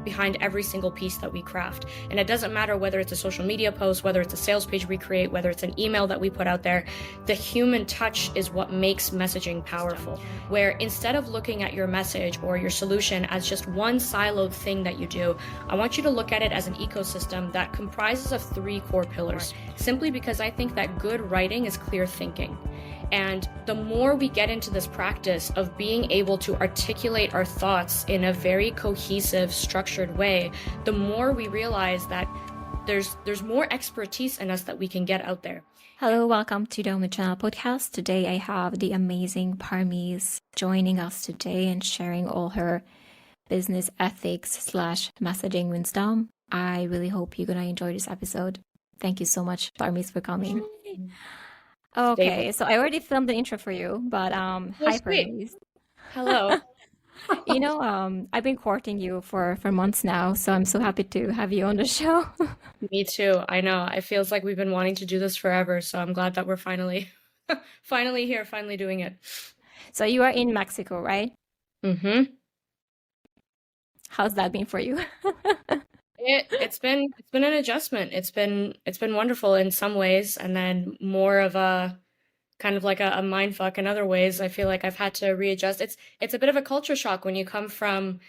behind every single piece that we craft. And it doesn't matter whether it's a social media post, whether it's a sales page we create, whether it's an email that we put out there, the human touch is what makes messaging powerful. Where instead of looking at your message or your solution as just one siloed thing that you do, I want you to look at it as an ecosystem that comprises of 3 core pillars, simply because I think that good writing is clear thinking. And the more we get into this practice of being able to articulate our thoughts in a very cohesive, structured way, the more we realize that there's more expertise in us that we can get out there. Hello, welcome to the Omnichannel Podcast. Today I have the amazing Parmees joining us today and sharing all her business ethics / messaging wisdom. I really hope you're going to enjoy this episode. Thank you so much, Parmees, for coming. Okay, so I already filmed the intro for you, but hi, Parmees. Hello. I've been courting you for months now, so I'm so happy to have you on the show. Me too. I know. It feels like we've been wanting to do this forever, so I'm glad that we're finally here, finally doing it. So you are in Mexico, right? Mm-hmm. How's that been for you? It's been an adjustment. It's been wonderful in some ways, and then more of a kind of like a mind fuck in other ways. I feel like I've had to readjust. It's a bit of a culture shock when you come from,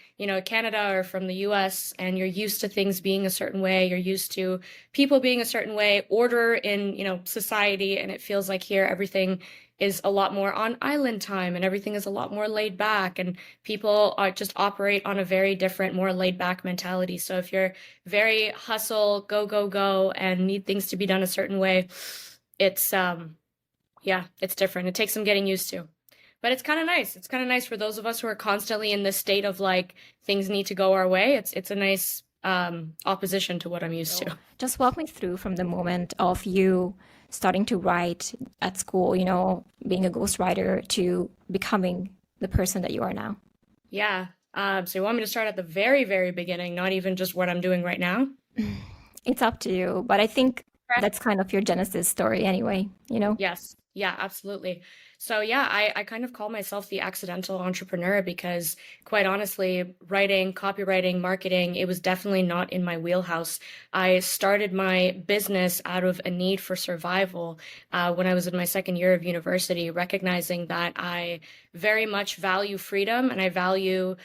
Canada or from the US and you're used to things being a certain way. You're used to people being a certain way, order in, society. And it feels like here everything is a lot more on island time and everything is a lot more laid back, and people are just operate on a very different, more laid back mentality. So if you're very hustle, go, and need things to be done a certain way, it's it's different. It takes some getting used to, but it's kind of nice. It's kind of nice for those of us who are constantly in this state of like things need to go our way. It's a nice opposition to what I'm used to. Just walk me through from the moment of you starting to write at school, being a ghostwriter, to becoming the person that you are now. Yeah. So you want me to start at the very, very beginning, not even just what I'm doing right now? It's up to you, but I think that's kind of your genesis story anyway, Yes. Yeah, absolutely. So yeah, I kind of call myself the accidental entrepreneur because quite honestly, writing, copywriting, marketing, it was definitely not in my wheelhouse. I started my business out of a need for survival when I was in my second year of university, recognizing that I very much value freedom and I value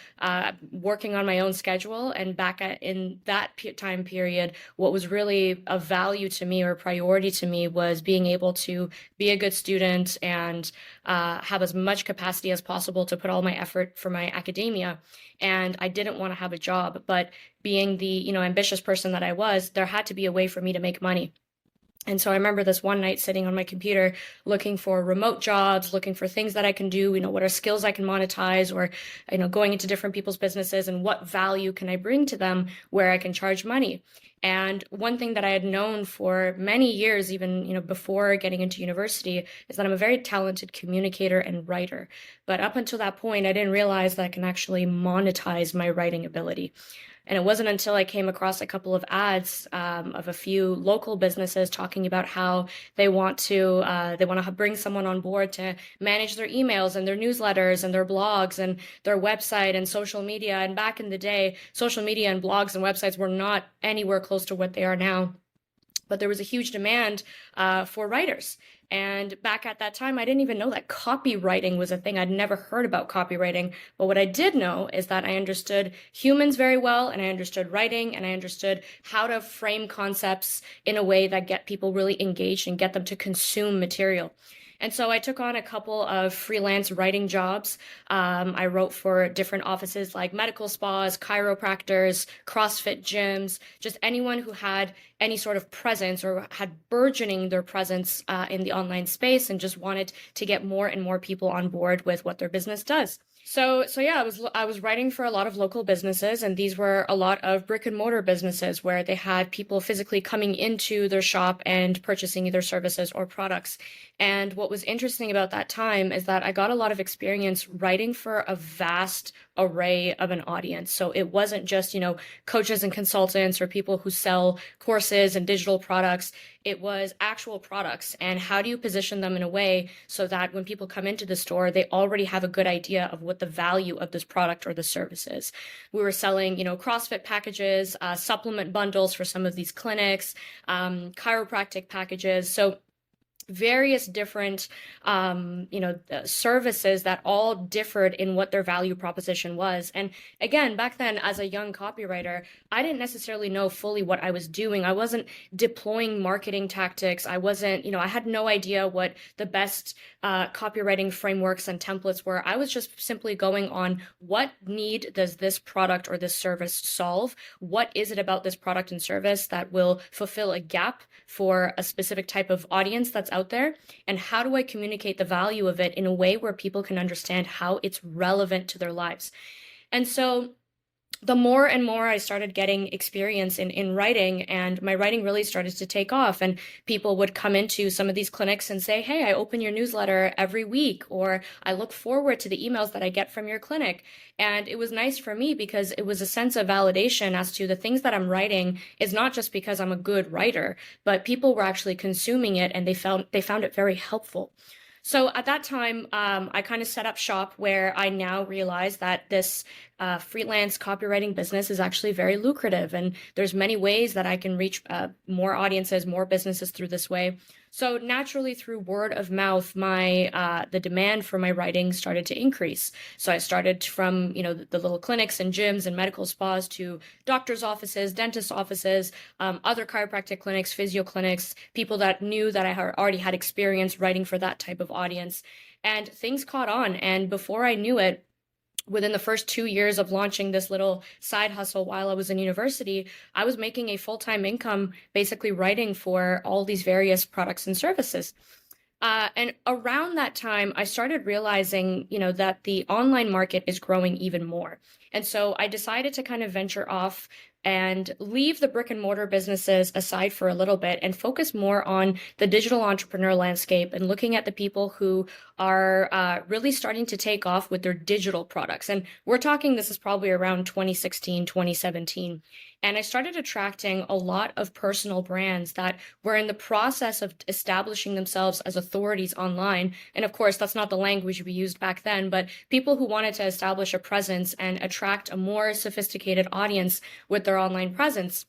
working on my own schedule. And in that time period, what was really of value to me or priority to me was being able to be a good student and have as much capacity as possible to put all my effort for my academia. And I didn't want to have a job, but being the, ambitious person that I was, there had to be a way for me to make money. And so I remember this one night sitting on my computer looking for remote jobs, looking for things that I can do, what are skills I can monetize, or, going into different people's businesses and what value can I bring to them where I can charge money. And one thing that I had known for many years, even, before getting into university, is that I'm a very talented communicator and writer. But up until that point, I didn't realize that I can actually monetize my writing ability. And it wasn't until I came across a couple of ads of a few local businesses talking about how they want to bring someone on board to manage their emails and their newsletters and their blogs and their website and social media. And back in the day, social media and blogs and websites were not anywhere close to what they are now. But there was a huge demand for writers. And back at that time, I didn't even know that copywriting was a thing. I'd never heard about copywriting. But what I did know is that I understood humans very well, and I understood writing, and I understood how to frame concepts in a way that get people really engaged and get them to consume material. And so I took on a couple of freelance writing jobs. I wrote for different offices like medical spas, chiropractors, CrossFit gyms, just anyone who had any sort of presence or had burgeoning their presence in the online space and just wanted to get more and more people on board with what their business does. So yeah, I was writing for a lot of local businesses, and these were a lot of brick and mortar businesses where they had people physically coming into their shop and purchasing either services or products. And what was interesting about that time is that I got a lot of experience writing for a vast array of an audience. So it wasn't just, coaches and consultants or people who sell courses and digital products. It was actual products. And how do you position them in a way so that when people come into the store, they already have a good idea of what what the value of this product or the service is. We were selling, CrossFit packages, supplement bundles for some of these clinics, chiropractic packages. So various different services that all differed in what their value proposition was. And again, back then as a young copywriter, I didn't necessarily know fully what I was doing. I wasn't deploying marketing tactics. I wasn't, I had no idea what the best copywriting frameworks and templates were. I was just simply going on, what need does this product or this service solve? What is it about this product and service that will fulfill a gap for a specific type of audience that's out there? And how do I communicate the value of it in a way where people can understand how it's relevant to their lives? And so the more and more I started getting experience in writing, and my writing really started to take off, and people would come into some of these clinics and say, hey, I open your newsletter every week, or I look forward to the emails that I get from your clinic. And it was nice for me because it was a sense of validation as to the things that I'm writing is not just because I'm a good writer, but people were actually consuming it and they found it very helpful. So at that time, I kind of set up shop where I now realize that this freelance copywriting business is actually very lucrative, and there's many ways that I can reach more audiences, more businesses through this way. So naturally, through word of mouth, the demand for my writing started to increase. So I started from the little clinics and gyms and medical spas to doctors' offices, dentist offices, other chiropractic clinics, physio clinics, people that knew that I already had experience writing for that type of audience, and things caught on. And before I knew it, within the first 2 years of launching this little side hustle while I was in university, I was making a full-time income, basically writing for all these various products and services. And around that time, I started realizing, that the online market is growing even more. And so I decided to kind of venture off and leave the brick and mortar businesses aside for a little bit and focus more on the digital entrepreneur landscape and looking at the people who are really starting to take off with their digital products. And we're talking, this is probably around 2016, 2017. And I started attracting a lot of personal brands that were in the process of establishing themselves as authorities online. And of course, that's not the language we used back then, but people who wanted to establish a presence and attract a more sophisticated audience with their online presence.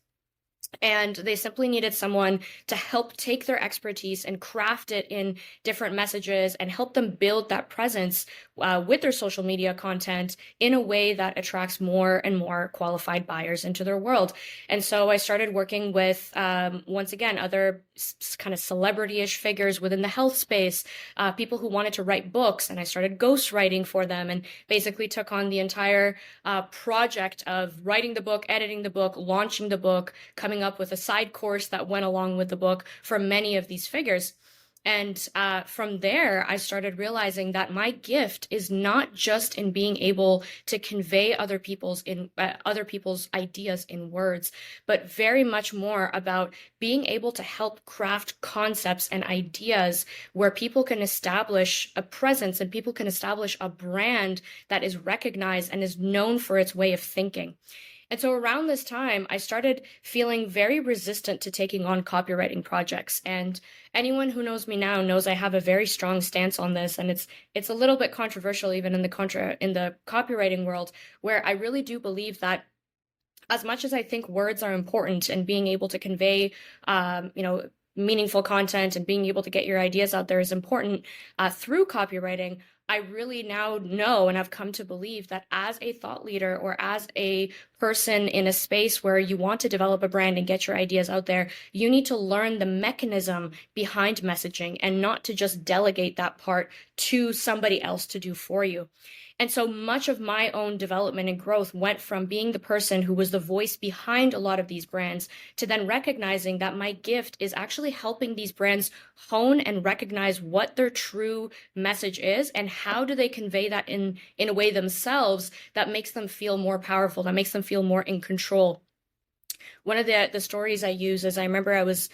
And they simply needed someone to help take their expertise and craft it in different messages and help them build that presence with their social media content in a way that attracts more and more qualified buyers into their world. And so I started working with, once again, other kind of celebrity-ish figures within the health space, people who wanted to write books, and I started ghostwriting for them and basically took on the entire project of writing the book, editing the book, launching the book, coming up with a side course that went along with the book for many of these figures. And from there, I started realizing that my gift is not just in being able to convey other people's ideas in words, but very much more about being able to help craft concepts and ideas where people can establish a presence and people can establish a brand that is recognized and is known for its way of thinking. And so around this time, I started feeling very resistant to taking on copywriting projects. And anyone who knows me now knows I have a very strong stance on this. And it's a little bit controversial even in the copywriting world, where I really do believe that as much as I think words are important and being able to convey, meaningful content and being able to get your ideas out there is important through copywriting, I really now know and I've come to believe that as a thought leader or as a person in a space where you want to develop a brand and get your ideas out there, you need to learn the mechanism behind messaging and not to just delegate that part to somebody else to do for you. And so much of my own development and growth went from being the person who was the voice behind a lot of these brands to then recognizing that my gift is actually helping these brands hone and recognize what their true message is and how do they convey that in a way themselves that makes them feel more powerful, that makes them feel more in control. One of the stories I use is I remember I was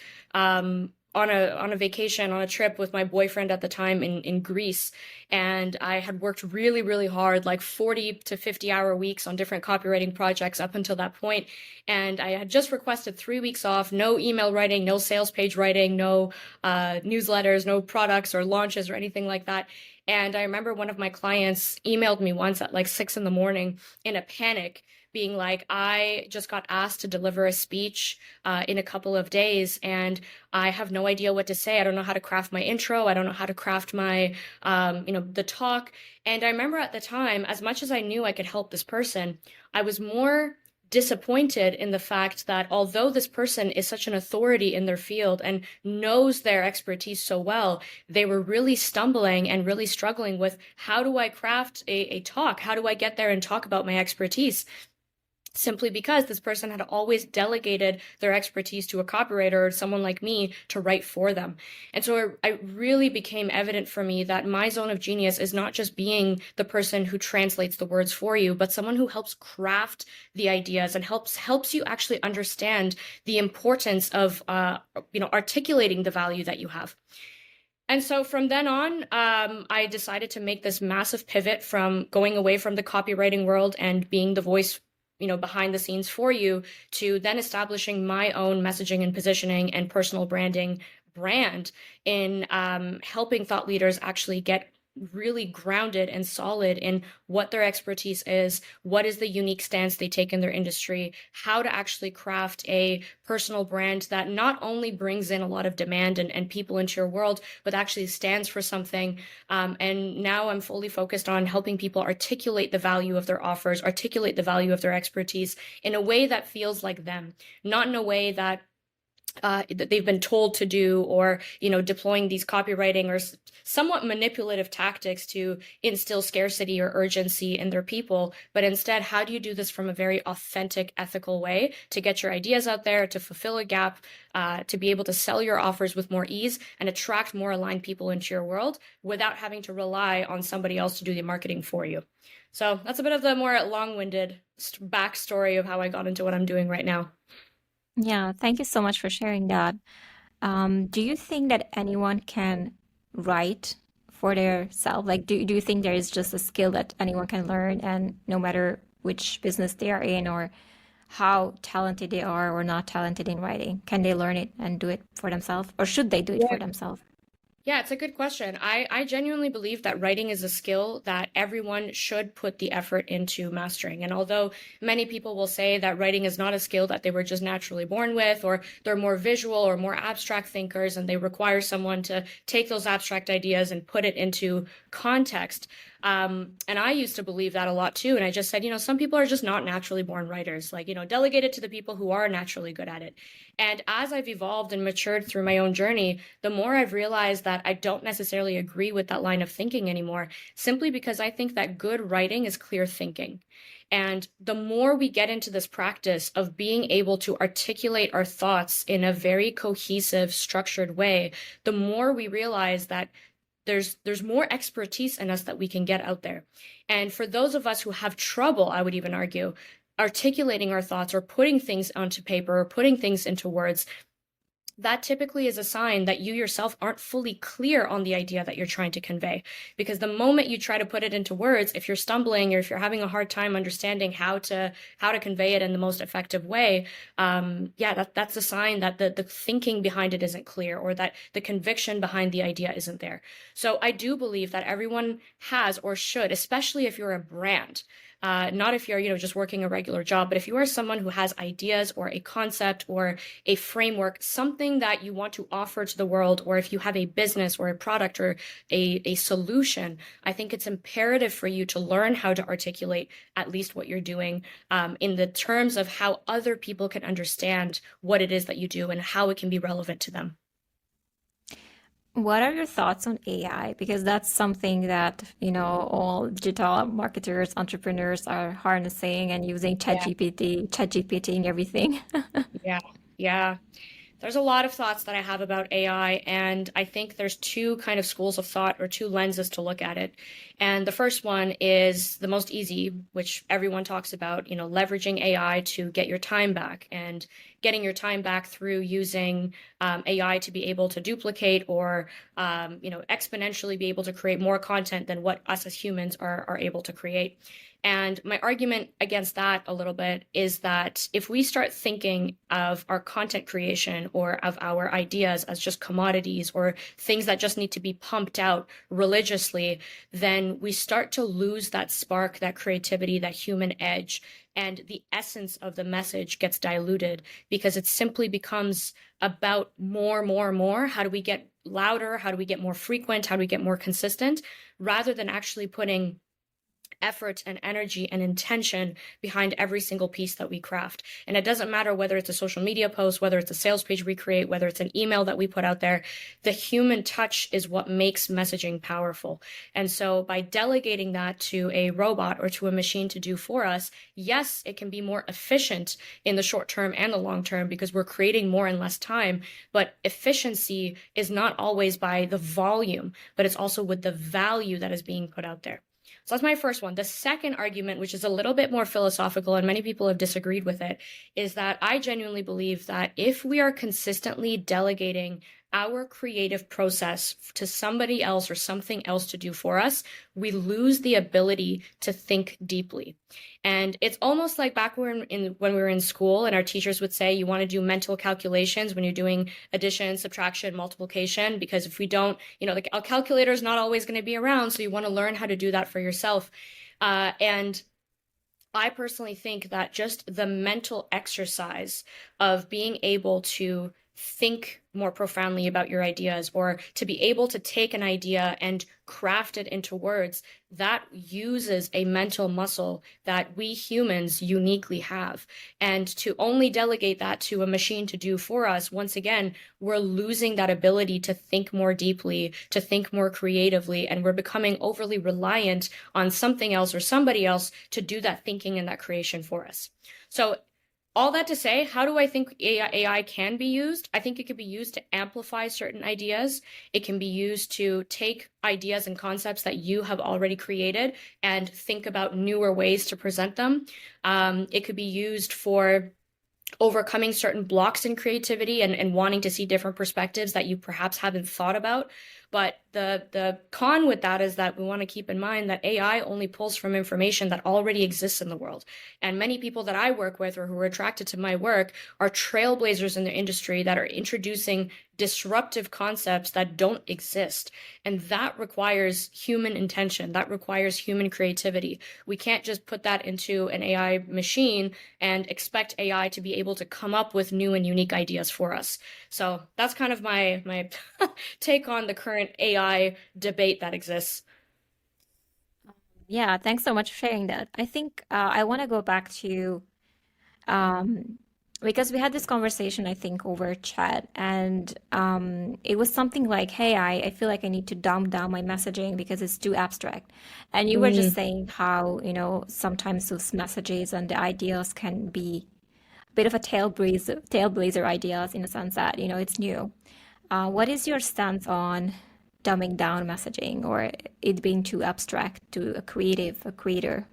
on a vacation, on a trip with my boyfriend at the time in Greece. And I had worked really, really hard, like 40 to 50 hour weeks on different copywriting projects up until that point. And I had just requested 3 weeks off, no email writing, no sales page writing, no newsletters, no products or launches or anything like that. And I remember one of my clients emailed me once at like 6 in the morning in a panic, being like, I just got asked to deliver a speech in a couple of days, and I have no idea what to say. I don't know how to craft my intro. I don't know how to craft my, the talk. And I remember at the time, as much as I knew I could help this person, I was more disappointed in the fact that although this person is such an authority in their field and knows their expertise so well, they were really stumbling and really struggling with, how do I craft a talk? How do I get there and talk about my expertise? Simply because this person had always delegated their expertise to a copywriter or someone like me to write for them. And so it really became evident for me that my zone of genius is not just being the person who translates the words for you, but someone who helps craft the ideas and helps you actually understand the importance of articulating the value that you have. And so from then on, I decided to make this massive pivot from going away from the copywriting world and being the voice behind the scenes for you, to then establishing my own messaging and positioning and personal branding brand in helping thought leaders actually get really grounded and solid in what their expertise is, what is the unique stance they take in their industry, how to actually craft a personal brand that not only brings in a lot of demand and people into your world, but actually stands for something. And now I'm fully focused on helping people articulate the value of their offers, articulate the value of their expertise in a way that feels like them, not in a way that they've been told to do, or deploying these copywriting or somewhat manipulative tactics to instill scarcity or urgency in their people. But instead, how do you do this from a very authentic, ethical way to get your ideas out there, to fulfill a gap, to be able to sell your offers with more ease and attract more aligned people into your world without having to rely on somebody else to do the marketing for you? So that's a bit of the more long-winded backstory of how I got into what I'm doing right now. Yeah, thank you so much for sharing that. Do you think that anyone can write for their self? Like, do you think there is just a skill that anyone can learn, and no matter which business they are in or how talented they are or not talented in writing, can they learn it and do it for themselves, or should they do it for themselves? Yeah, it's a good question. I genuinely believe that writing is a skill that everyone should put the effort into mastering. And although many people will say that writing is not a skill that they were just naturally born with, or they're more visual or more abstract thinkers and they require someone to take those abstract ideas and put it into context. And I used to believe that a lot too. And I just said, some people are just not naturally born writers, like, delegate it to the people who are naturally good at it. And as I've evolved and matured through my own journey, the more I've realized that I don't necessarily agree with that line of thinking anymore, simply because I think that good writing is clear thinking. And the more we get into this practice of being able to articulate our thoughts in a very cohesive, structured way, the more we realize that there's more expertise in us that we can get out there. And for those of us who have trouble, I would even argue, articulating our thoughts or putting things onto paper or putting things into words, that typically is a sign that you yourself aren't fully clear on the idea that you're trying to convey. Because the moment you try to put it into words, if you're stumbling or if you're having a hard time understanding how to convey it in the most effective way, that's a sign that the thinking behind it isn't clear, or that the conviction behind the idea isn't there. So I do believe that everyone has, or should, especially if you're a brand, not if you're, just working a regular job, but if you are someone who has ideas or a concept or a framework, something that you want to offer to the world, or if you have a business or a product or a solution, I think it's imperative for you to learn how to articulate at least what you're doing in the terms of how other people can understand what it is that you do and how it can be relevant to them. What are your thoughts on AI? Because that's something that, all digital marketers, entrepreneurs are harnessing and using Yeah. ChatGPT and everything. Yeah. Yeah. There's a lot of thoughts that I have about AI, and I think there's two kind of schools of thought or two lenses to look at it. And the first one is the most easy, which everyone talks about, leveraging AI to get your time back, and getting your time back through using AI to be able to duplicate or, exponentially be able to create more content than what us as humans are able to create. And my argument against that a little bit is that if we start thinking of our content creation or of our ideas as just commodities or things that just need to be pumped out religiously, then we start to lose that spark, that creativity, that human edge, and the essence of the message gets diluted because it simply becomes about more, more, more. How do we get louder? How do we get more frequent? How do we get more consistent? Rather than actually putting effort and energy and intention behind every single piece that we craft. And it doesn't matter whether it's a social media post, whether it's a sales page we create, whether it's an email that we put out there, the human touch is what makes messaging powerful. And so by delegating that to a robot or to a machine to do for us, yes, it can be more efficient in the short term and the long term because we're creating more in less time. But efficiency is not always by the volume, but it's also with the value that is being put out there. So that's my first one. The second argument, which is a little bit more philosophical, and many people have disagreed with it, is that I genuinely believe that if we are consistently delegating our creative process to somebody else or something else to do for us, we lose the ability to think deeply. And it's almost like back when we were in school and our teachers would say, you want to do mental calculations when you're doing addition, subtraction, multiplication, because if we don't, a calculator is not always going to be around. So you want to learn how to do that for yourself. And I personally think that just the mental exercise of being able to think more profoundly about your ideas or to be able to take an idea and craft it into words, that uses a mental muscle that we humans uniquely have. And to only delegate that to a machine to do for us, once again, we're losing that ability to think more deeply, to think more creatively, and we're becoming overly reliant on something else or somebody else to do that thinking and that creation for us. So all that to say, how do I think AI can be used? I think it could be used to amplify certain ideas. It can be used to take ideas and concepts that you have already created and think about newer ways to present them. It could be used for overcoming certain blocks in creativity and wanting to see different perspectives that you perhaps haven't thought about. But the con with that is that we want to keep in mind that AI only pulls from information that already exists in the world. And many people that I work with or who are attracted to my work are trailblazers in their industry that are introducing disruptive concepts that don't exist. And that requires human intention. That requires human creativity. We can't just put that into an AI machine and expect AI to be able to come up with new and unique ideas for us. So that's kind of my take on the current AI debate that exists. Yeah, thanks so much for sharing that. I think I want to go back to um, because we had this conversation, I think, over chat, and it was something like, "Hey, I feel like I need to dumb down my messaging because it's too abstract." And you were just Mm, saying how, sometimes those messages and the ideas can be a bit of a tailblazer ideas in a sense that, it's new. What is your stance on dumbing down messaging or it being too abstract to a creator?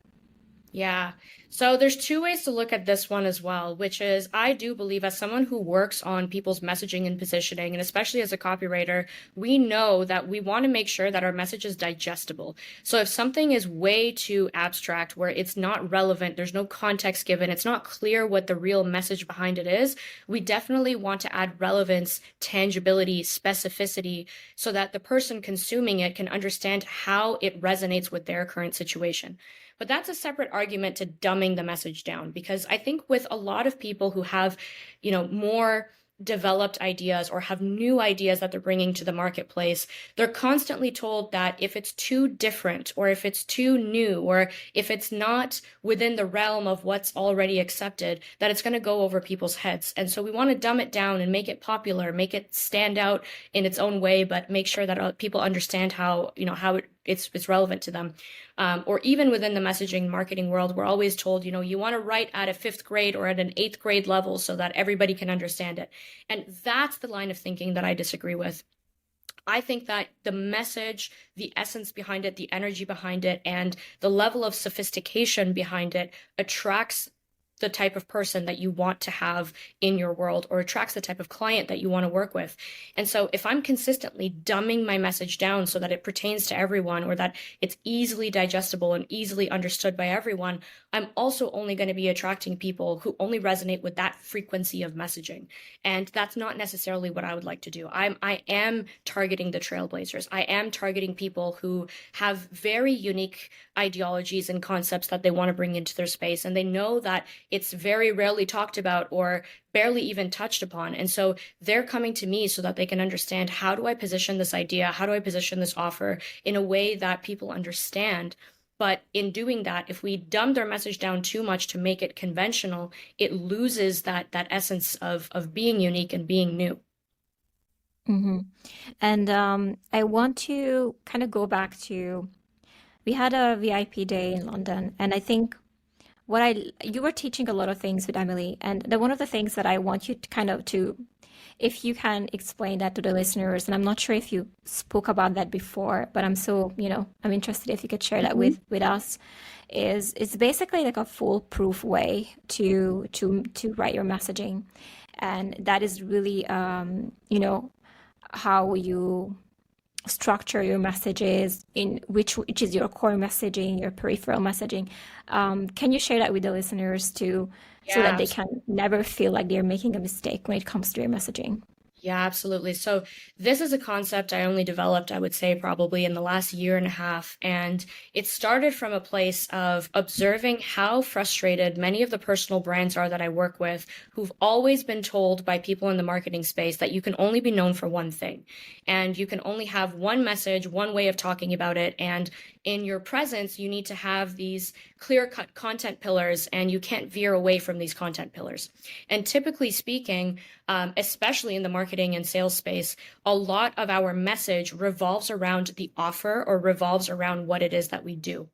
yeah. So there's two ways to look at this one as well, which is I do believe as someone who works on people's messaging and positioning, and especially as a copywriter, we know that we want to make sure that our message is digestible. So if something is way too abstract, where it's not relevant, there's no context given, it's not clear what the real message behind it is, we definitely want to add relevance, tangibility, specificity, so that the person consuming it can understand how it resonates with their current situation. But that's a separate argument to dumbing the message down because I think with a lot of people who have, more developed ideas or have new ideas that they're bringing to the marketplace, they're constantly told that if it's too different or if it's too new or if it's not within the realm of what's already accepted, that it's going to go over people's heads. And so we want to dumb it down and make it popular, make it stand out in its own way, but make sure that people understand how, it's relevant to them. Or even within the messaging marketing world, we're always told, you want to write at a fifth grade or at an eighth grade level so that everybody can understand it. And that's the line of thinking that I disagree with. I think that the message, the essence behind it, the energy behind it, and the level of sophistication behind it attracts the type of person that you want to have in your world, or attracts the type of client that you want to work with. And so if I'm consistently dumbing my message down so that it pertains to everyone, or that it's easily digestible and easily understood by everyone, I'm also only going to be attracting people who only resonate with that frequency of messaging. And that's not necessarily what I would like to do. I am targeting the trailblazers. I am targeting people who have very unique ideologies and concepts that they want to bring into their space. And they know that it's very rarely talked about or barely even touched upon. And so they're coming to me so that they can understand, how do I position this idea? How do I position this offer in a way that people understand? But in doing that, if we dumb their message down too much to make it conventional, it loses that essence of being unique and being new. Mm-hmm. And I want to kind of go back to, we had a VIP day in London, and I think you were teaching a lot of things with Emily, and one of the things that I want you to if you can explain that to the listeners, and I'm not sure if you spoke about that before, but I'm interested if you could share that with us, is it's basically like a foolproof way to write your messaging. And that is really, how you structure your messages, in which is your core messaging, your peripheral messaging. Can you share that with the listeners too, so that Yeah, they can never feel like they're making a mistake when it comes to your messaging? Yeah, absolutely. So this is a concept I only developed, I would say, probably in the last year and a half. And it started from a place of observing how frustrated many of the personal brands are that I work with, who've always been told by people in the marketing space that you can only be known for one thing. And you can only have one message, one way of talking about it. And in your presence, you need to have these clear-cut content pillars, and you can't veer away from these content pillars. And typically speaking, especially in the marketing and sales space, a lot of our message revolves around the offer, or revolves around what it is that we do.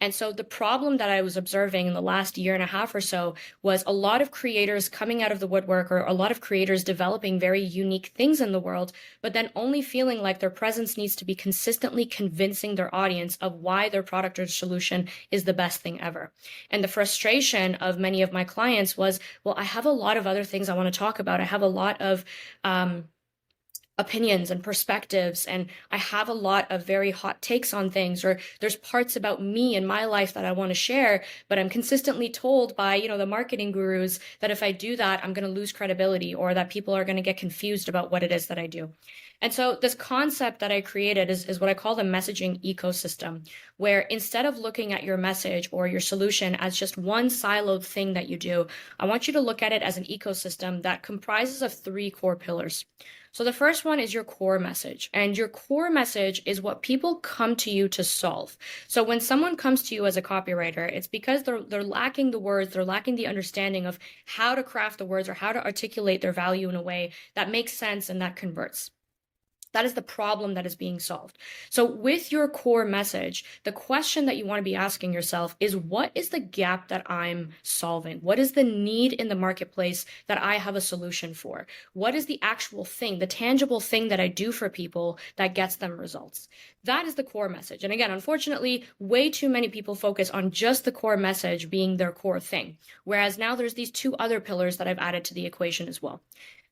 And so the problem that I was observing in the last year and a half or so was a lot of creators coming out of the woodwork, or a lot of creators developing very unique things in the world, but then only feeling like their presence needs to be consistently convincing their audience of why their product or solution is the best thing ever. And the frustration of many of my clients was, well, I have a lot of other things I want to talk about. I have a lot of opinions and perspectives, and I have a lot of very hot takes on things, or there's parts about me and my life that I want to share, but I'm consistently told by, the marketing gurus that if I do that, I'm going to lose credibility, or that people are going to get confused about what it is that I do. And so this concept that I created is what I call the messaging ecosystem, where instead of looking at your message or your solution as just one siloed thing that you do, I want you to look at it as an ecosystem that comprises of three core pillars. So the first one is your core message, and your core message is what people come to you to solve. So when someone comes to you as a copywriter, it's because they're lacking the words, they're lacking the understanding of how to craft the words, or how to articulate their value in a way that makes sense and that converts. That is the problem that is being solved. So with your core message, the question that you want to be asking yourself is, what is the gap that I'm solving? What is the need in the marketplace that I have a solution for? What is the actual thing, the tangible thing that I do for people that gets them results? That is the core message. And again, unfortunately, way too many people focus on just the core message being their core thing. Whereas now there's these two other pillars that I've added to the equation as well.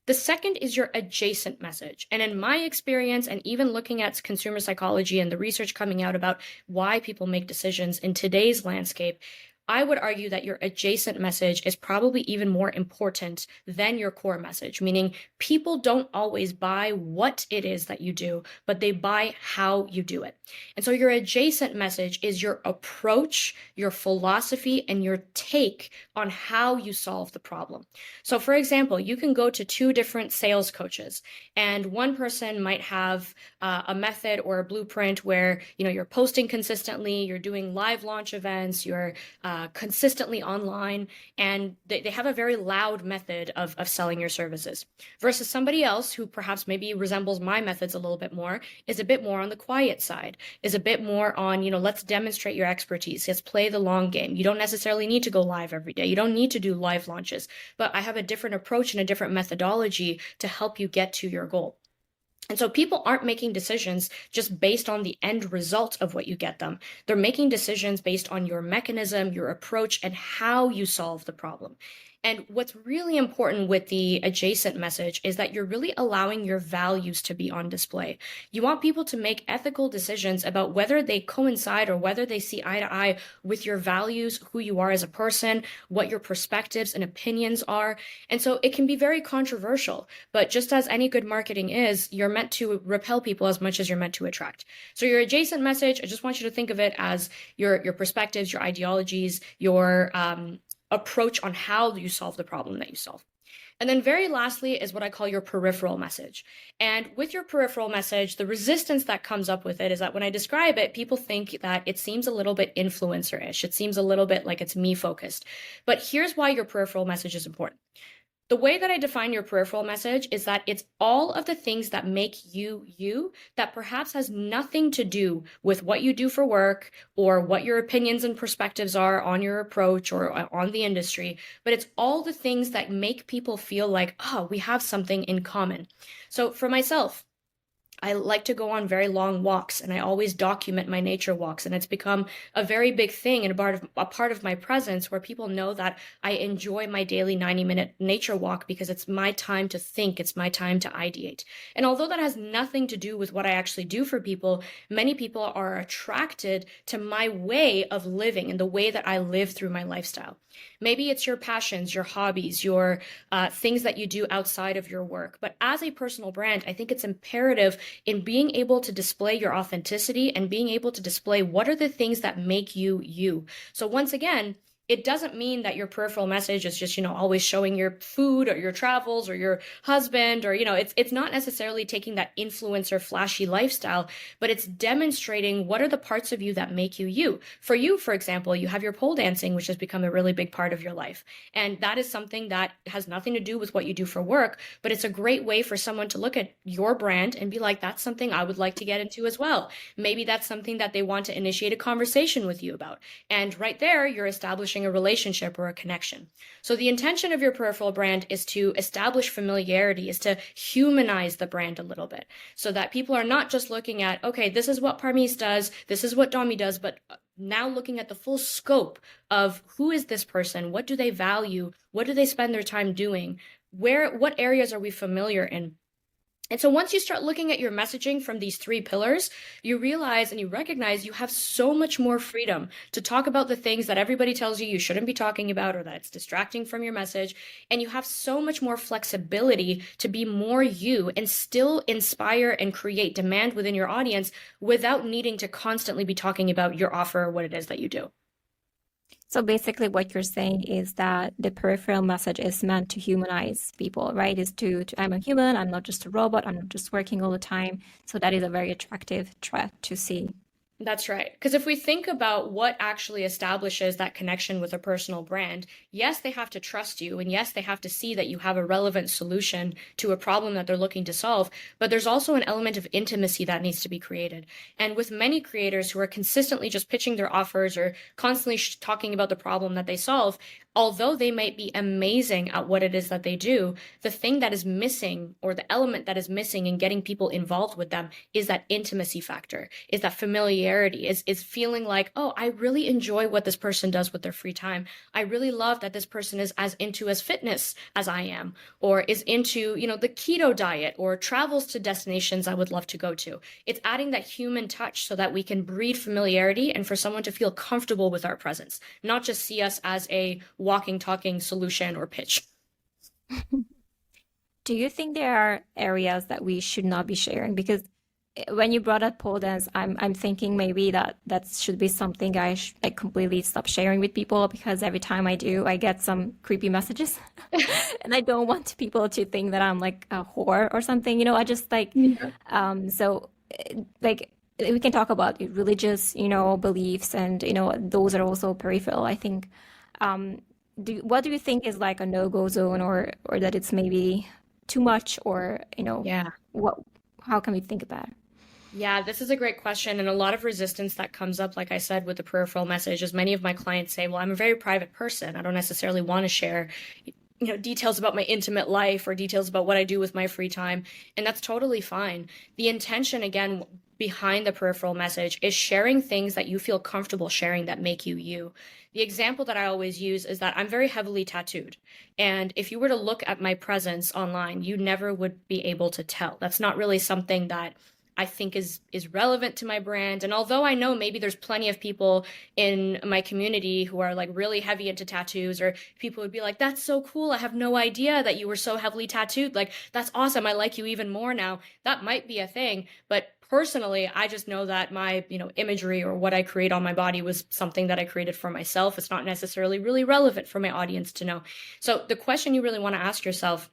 The second is your adjacent message. And in my experience, and even looking at consumer psychology and the research coming out about why people make decisions in today's landscape, I would argue that your adjacent message is probably even more important than your core message, meaning people don't always buy what it is that you do, but they buy how you do it. And so your adjacent message is your approach, your philosophy, and your take on how you solve the problem. So for example, you can go to two different sales coaches, and one person might have a method or a blueprint where, you're posting consistently, you're doing live launch events, you're consistently online, and they have a very loud method of selling your services, versus somebody else who perhaps maybe resembles my methods a little bit more, is a bit more on the quiet side, is a bit more on, let's demonstrate your expertise, let's play the long game. You don't necessarily need to go live every day. You don't need to do live launches, but I have a different approach and a different methodology to help you get to your goal. And so people aren't making decisions just based on the end result of what you get them. They're making decisions based on your mechanism, your approach, and how you solve the problem. And what's really important with the adjacent message is that you're really allowing your values to be on display. You want people to make ethical decisions about whether they coincide or whether they see eye to eye with your values, who you are as a person, what your perspectives and opinions are. And so it can be very controversial, but just as any good marketing is, you're meant to repel people as much as you're meant to attract. So your adjacent message, I just want you to think of it as your perspectives, your ideologies, your approach on how you solve the problem that you solve. And then very lastly is what I call your peripheral message. And with your peripheral message, the resistance that comes up with it is that when I describe it, people think that it seems a little bit influencer-ish. It seems a little bit like it's me focused. But here's why your peripheral message is important. The way that I define your peripheral message is that it's all of the things that make you you that perhaps has nothing to do with what you do for work or what your opinions and perspectives are on your approach or on the industry, but it's all the things that make people feel like, oh, we have something in common. So for myself, I like to go on very long walks and I always document my nature walks. And it's become a very big thing and a part of my presence where people know that I enjoy my daily 90-minute nature walk because it's my time to think. It's my time to ideate. And although that has nothing to do with what I actually do for people, many people are attracted to my way of living and the way that I live through my lifestyle. Maybe it's your passions, your hobbies, your things that you do outside of your work. But as a personal brand, I think it's imperative in being able to display your authenticity and being able to display what are the things that make you you. So once again, it doesn't mean that your peripheral message is just, always showing your food or your travels or your husband or, it's not necessarily taking that influencer flashy lifestyle, but it's demonstrating what are the parts of you that make you you. For you, for example, you have your pole dancing, which has become a really big part of your life. And that is something that has nothing to do with what you do for work, but it's a great way for someone to look at your brand and be like, that's something I would like to get into as well. Maybe that's something that they want to initiate a conversation with you about. And right there, you're establishing a relationship or a connection. So the intention of your peripheral brand is to establish familiarity, is to humanize the brand a little bit so that people are not just looking at, okay, this is what Parmees does, this is what Domi does, but now looking at the full scope of who is this person, what do they value, what do they spend their time doing, what areas are we familiar in? And so once you start looking at your messaging from these three pillars, you realize and you recognize you have so much more freedom to talk about the things that everybody tells you you shouldn't be talking about or that it's distracting from your message. And you have so much more flexibility to be more you and still inspire and create demand within your audience without needing to constantly be talking about your offer or what it is that you do. So basically what you're saying is that the peripheral message is meant to humanize people, right? Is to I'm a human, I'm not just a robot, I'm not just working all the time. So that is a very attractive threat to see. That's right. Because if we think about what actually establishes that connection with a personal brand, yes, they have to trust you. And yes, they have to see that you have a relevant solution to a problem that they're looking to solve. But there's also an element of intimacy that needs to be created. And with many creators who are consistently just pitching their offers or constantly talking about the problem that they solve, although they might be amazing at what it is that they do, the thing that is missing or the element that is missing in getting people involved with them is that intimacy factor, is that familiarity, is feeling like, oh, I really enjoy what this person does with their free time. I really love that this person is as into as fitness as I am, or is into, the keto diet or travels to destinations I would love to go to. It's adding that human touch so that we can breed familiarity and for someone to feel comfortable with our presence, not just see us as a walking, talking solution or pitch. Do you think there are areas that we should not be sharing? Because when you brought up pole dance, I'm thinking maybe that should be something I completely stop sharing with people because every time I do, I get some creepy messages, and I don't want people to think that I'm like a whore or something. I just so like we can talk about religious, beliefs, and those are also peripheral. I think. What do you think is like a no-go zone, or that it's maybe too much, or Yeah. how can we think about it? Yeah, this is a great question. And a lot of resistance that comes up, like I said, with the peripheral message is many of my clients say, well, I'm a very private person. I don't necessarily want to share details about my intimate life or details about what I do with my free time. And that's totally fine. The intention, again, behind the peripheral message is sharing things that you feel comfortable sharing that make you you. The example that I always use is that I'm very heavily tattooed. And if you were to look at my presence online, you never would be able to tell. That's not really something that I think is relevant to my brand. And although I know maybe there's plenty of people in my community who are like really heavy into tattoos, or people would be like, that's so cool. I have no idea that you were so heavily tattooed. Like, that's awesome. I like you even more now. That might be a thing. But personally, I just know that my, imagery or what I create on my body was something that I created for myself. It's not necessarily really relevant for my audience to know. So the question you really want to ask yourself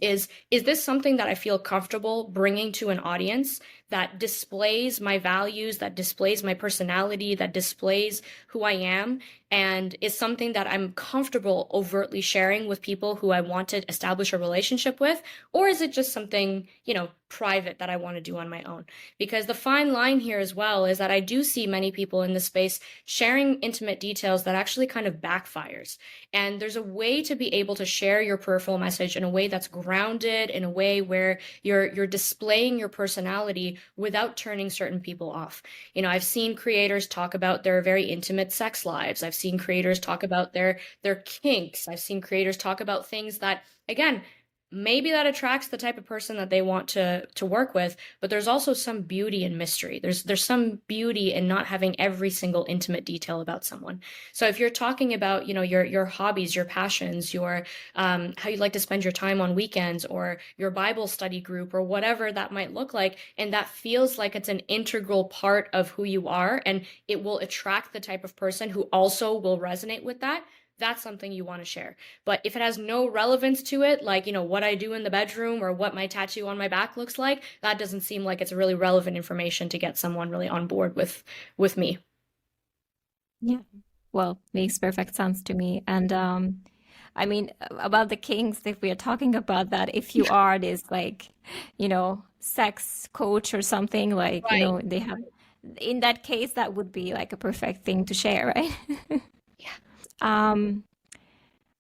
is this something that I feel comfortable bringing to an audience that displays my values, that displays my personality, that displays who I am, and is something that I'm comfortable overtly sharing with people who I want to establish a relationship with? Or is it just something, private that I want to do on my own? Because the fine line here as well is that I do see many people in this space sharing intimate details that actually kind of backfires. And there's a way to be able to share your peripheral message in a way that's grounded, in a way where you're displaying your personality without turning certain people off. I've seen creators talk about their very intimate sex lives. I've seen creators talk about their kinks. I've seen creators talk about things that, again, maybe that attracts the type of person that they want to work with, but there's also some beauty in mystery. There's some beauty in not having every single intimate detail about someone. So if you're talking about, your hobbies, your passions, your how you like to spend your time on weekends, or your Bible study group, or whatever that might look like, and that feels like it's an integral part of who you are, and it will attract the type of person who also will resonate with that, that's something you want to share. But if it has no relevance to it, like, what I do in the bedroom or what my tattoo on my back looks like, that doesn't seem like it's really relevant information to get someone really on board with me. Yeah. Well, makes perfect sense to me. And I mean, about the kings, if we are talking about that, if you are this like, sex coach or something, like, Right. they have, in that case, that would be like a perfect thing to share, right? Yeah. Um,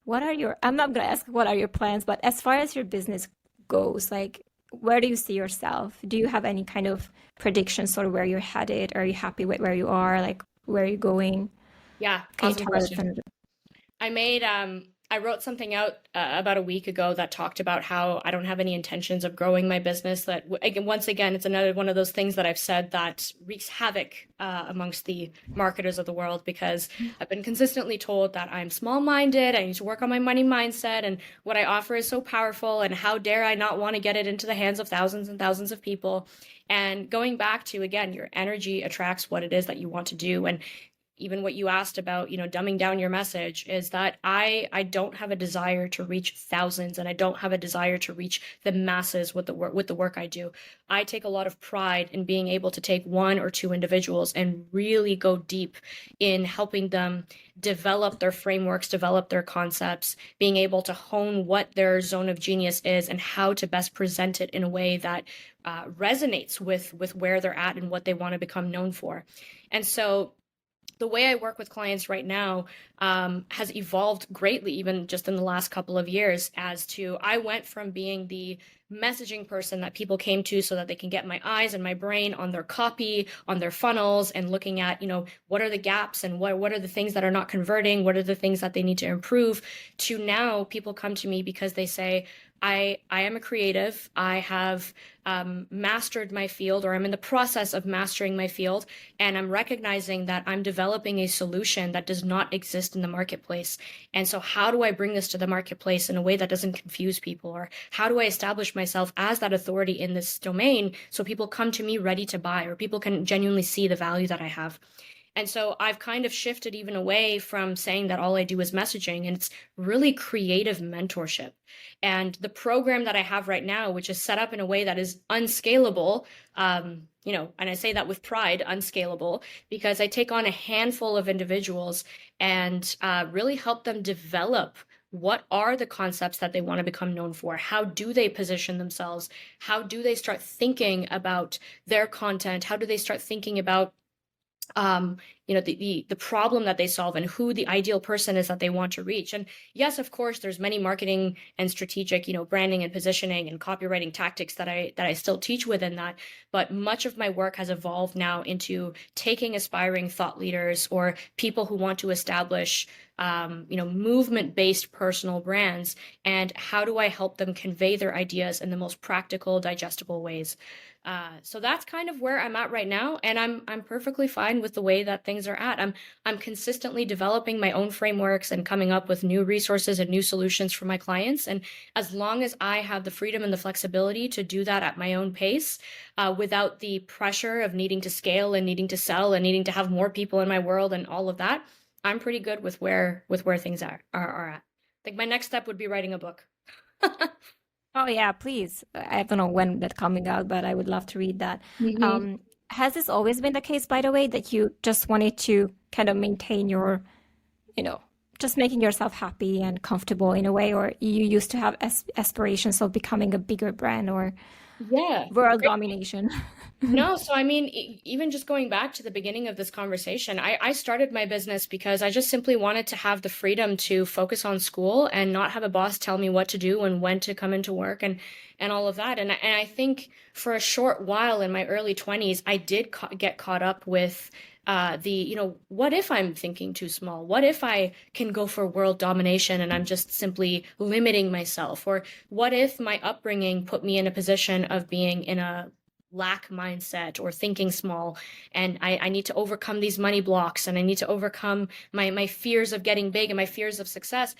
I'm not gonna ask what are your plans, but as far as your business goes, like, where do you see yourself? Do you have any kind of predictions sort of where you're headed? Are you happy with where you are? Like, where are you going? Yeah. Can you Awesome tell us question. kind of? I wrote something out about a week ago that talked about how I don't have any intentions of growing my business. That again, once again, it's another one of those things that I've said that wreaks havoc amongst the marketers of the world, because I've been consistently told that I'm small-minded, I need to work on my money mindset, and what I offer is so powerful, and how dare I not want to get it into the hands of thousands and thousands of people. And going back to, again, your energy attracts what it is that you want to do. And even what you asked about, dumbing down your message, is that I don't have a desire to reach thousands, and I don't have a desire to reach the masses with the work I do. I take a lot of pride in being able to take one or two individuals and really go deep in helping them develop their frameworks, develop their concepts, being able to hone what their zone of genius is and how to best present it in a way that resonates with where they're at and what they want to become known for. And so the way I work with clients right now has evolved greatly, even just in the last couple of years. As to, I went from being the messaging person that people came to so that they can get my eyes and my brain on their copy, on their funnels, and looking at, what are the gaps and what are the things that are not converting, what are the things that they need to improve, to now people come to me because they say, I am a creative. I have mastered my field, or I'm in the process of mastering my field, and I'm recognizing that I'm developing a solution that does not exist in the marketplace. And so how do I bring this to the marketplace in a way that doesn't confuse people? Or how do I establish myself as that authority in this domain so people come to me ready to buy, or people can genuinely see the value that I have? And so I've kind of shifted even away from saying that all I do is messaging, and it's really creative mentorship. And the program that I have right now, which is set up in a way that is unscalable, and I say that with pride, unscalable, because I take on a handful of individuals and really help them develop what are the concepts that they want to become known for? How do they position themselves? How do they start thinking about their content? How do they start thinking about the problem that they solve and who the ideal person is that they want to reach. And yes, of course, there's many marketing and strategic, branding and positioning and copywriting tactics that I still teach within that. But much of my work has evolved now into taking aspiring thought leaders or people who want to establish movement-based personal brands, and how do I help them convey their ideas in the most practical, digestible ways. So that's kind of where I'm at right now, and I'm perfectly fine with the way that things are at. I'm consistently developing my own frameworks and coming up with new resources and new solutions for my clients. And as long as I have the freedom and the flexibility to do that at my own pace, without the pressure of needing to scale and needing to sell and needing to have more people in my world and all of that, I'm pretty good with where things are at. I think my next step would be writing a book. Oh yeah, please. I don't know when that's coming out, but I would love to read that. Mhm. Has this always been the case, by the way, that you just wanted to kind of maintain your, you know, just making yourself happy and comfortable in a way, or you used to have aspirations of becoming a bigger brand or Yeah. world domination? No, so I mean, even just going back to the beginning of this conversation, I started my business because I just simply wanted to have the freedom to focus on school and not have a boss tell me what to do and when to come into work and all of that. And I think for a short while in my early 20s, I did get caught up with what if I'm thinking too small? What if I can go for world domination and I'm just simply limiting myself? Or what if my upbringing put me in a position of being in a lack mindset or thinking small, and I need to overcome these money blocks, and I need to overcome my fears of getting big and my fears of success.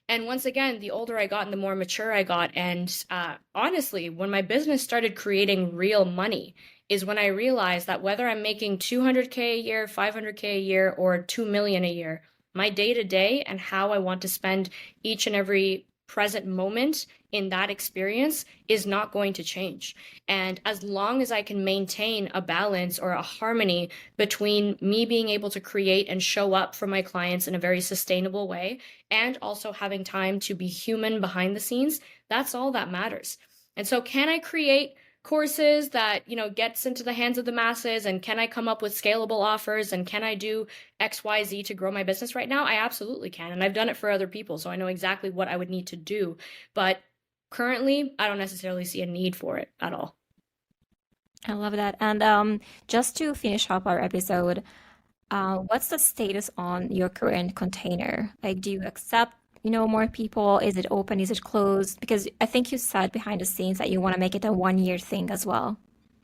And once again, the older I got and the more mature I got, and honestly, when my business started creating real money is when I realized that whether I'm making 200K a year, 500K a year, or 2 million a year, my day to day and how I want to spend each and every present moment in that experience is not going to change. And as long as I can maintain a balance or a harmony between me being able to create and show up for my clients in a very sustainable way, and also having time to be human behind the scenes, that's all that matters. And so can I create courses that, gets into the hands of the masses, and can I come up with scalable offers, and can I do XYZ to grow my business right now? I absolutely can. And I've done it for other people, so I know exactly what I would need to do. But currently, I don't necessarily see a need for it at all. I love that. And just to finish up our episode, what's the status on your current container? Like, do you accept, more people? Is it open? Is it closed? Because I think you said behind the scenes that you want to make it a 1 year thing as well.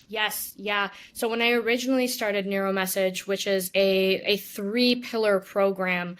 Yes, yeah. So when I originally started NeuroMessage, which is a three-pillar program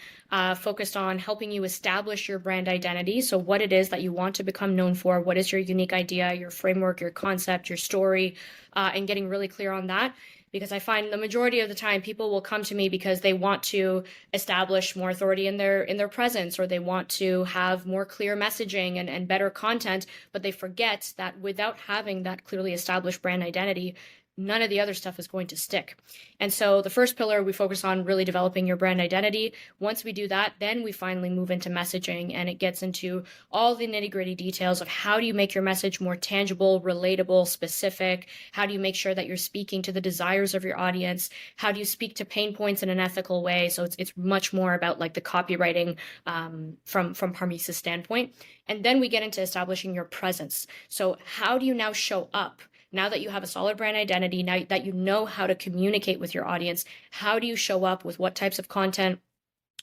focused on helping you establish your brand identity. So what it is that you want to become known for, what is your unique idea, your framework, your concept, your story, and getting really clear on that. Because I find the majority of the time people will come to me because they want to establish more authority in their presence, or they want to have more clear messaging and better content, but they forget that without having that clearly established brand identity, none of the other stuff is going to stick. And so the first pillar, we focus on really developing your brand identity. Once we do that, then we finally move into messaging, and it gets into all the nitty-gritty details of how do you make your message more tangible, relatable, specific? How do you make sure that you're speaking to the desires of your audience? How do you speak to pain points in an ethical way? So it's much more about like the copywriting from Parmees' standpoint. And then we get into establishing your presence. So how do you now show up? Now that you have a solid brand identity, now that you know how to communicate with your audience, how do you show up with what types of content,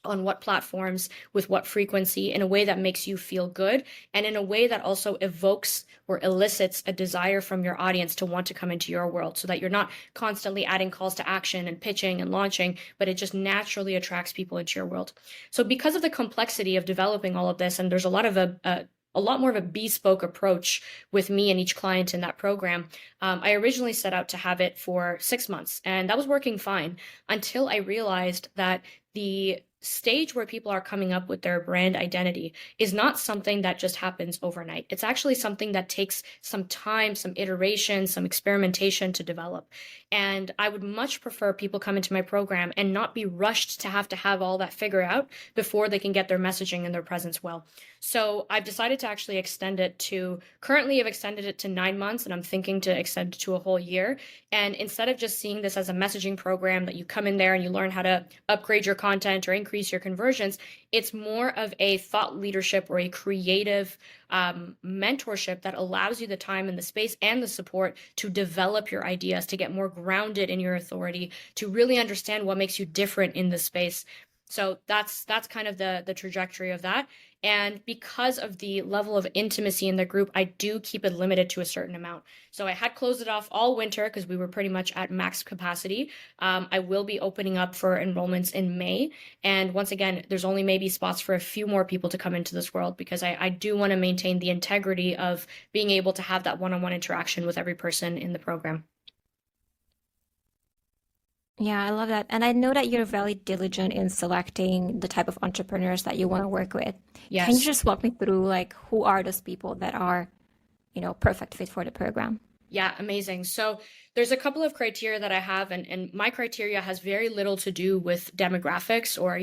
on what platforms, with what frequency, in a way that makes you feel good, and in a way that also evokes or elicits a desire from your audience to want to come into your world, so that you're not constantly adding calls to action and pitching and launching, but it just naturally attracts people into your world. So because of the complexity of developing all of this, and there's a lot more of a bespoke approach with me and each client in that program. I originally set out to have it for 6 months, and that was working fine until I realized that the stage where people are coming up with their brand identity is not something that just happens overnight. It's actually something that takes some time, some iteration, some experimentation to develop. And I would much prefer people come into my program and not be rushed to have all that figured out before they can get their messaging and their presence well. So I've decided to actually extend it to, currently I've extended it to 9 months, and I'm thinking to extend it to a whole year. And instead of just seeing this as a messaging program that you come in there and you learn how to upgrade your content or increase your conversions, it's more of a thought leadership or a creative mentorship that allows you the time and the space and the support to develop your ideas, to get more grounded in your authority, to really understand what makes you different in the space. So that's kind of the trajectory of that. And because of the level of intimacy in the group, I do keep it limited to a certain amount. So I had closed it off all winter because we were pretty much at max capacity. I will be opening up for enrollments in May. And once again, there's only maybe spots for a few more people to come into this world, because I do want to maintain the integrity of being able to have that one-on-one interaction with every person in the program. Yeah, I love that. And I know that you're very diligent in selecting the type of entrepreneurs that you want to work with. Can you Yes. just walk me through like who are those people that are, perfect fit for the program? Yeah, amazing. So there's a couple of criteria that I have, and my criteria has very little to do with demographics or,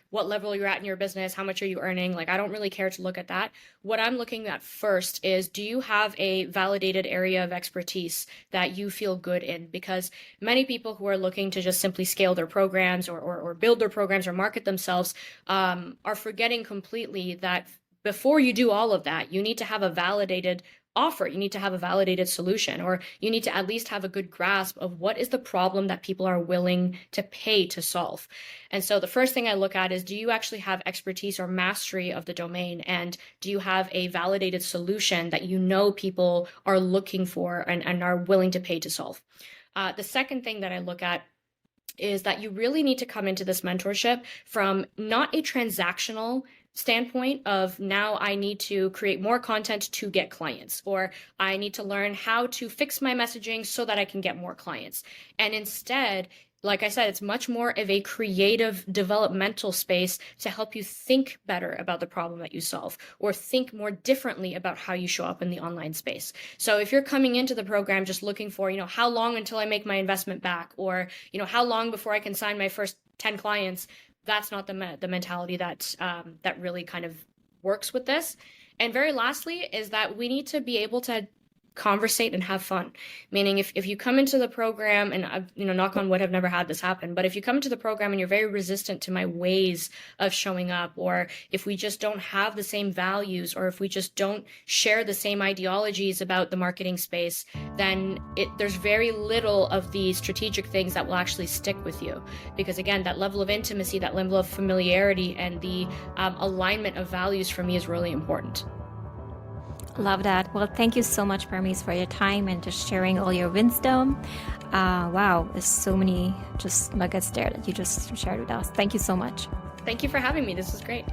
what level you're at in your business, how much are you earning? Like, I don't really care to look at that. What I'm looking at first is, do you have a validated area of expertise that you feel good in? Because many people who are looking to just simply scale their programs or build their programs or market themselves are forgetting completely that before you do all of that, you need to have a validated offer. You need to have a validated solution, or you need to at least have a good grasp of what is the problem that people are willing to pay to solve. And so the first thing I look at is, do you actually have expertise or mastery of the domain? And do you have a validated solution that people are looking for and are willing to pay to solve? The second thing that I look at is that you really need to come into this mentorship from not a transactional standpoint of, now I need to create more content to get clients, or I need to learn how to fix my messaging so that I can get more clients. And instead, like I said, it's much more of a creative developmental space to help you think better about the problem that you solve, or think more differently about how you show up in the online space. So if you're coming into the program just looking for, how long until I make my investment back, or, how long before I can sign my first 10 clients, that's not the mentality that really kind of works with this. And very lastly is that we need to be able to conversate and have fun. Meaning if you come into the program, and I've, knock on wood, have never had this happen, but if you come into the program and you're very resistant to my ways of showing up, or if we just don't have the same values, or if we just don't share the same ideologies about the marketing space, then there's very little of the strategic things that will actually stick with you. Because again, that level of intimacy, that level of familiarity, and the alignment of values for me is really important. Love that. Well, thank you so much, Parmees, for your time and just sharing all your wisdom. Wow, there's so many just nuggets there that you just shared with us. Thank you so much. Thank you for having me. This was great.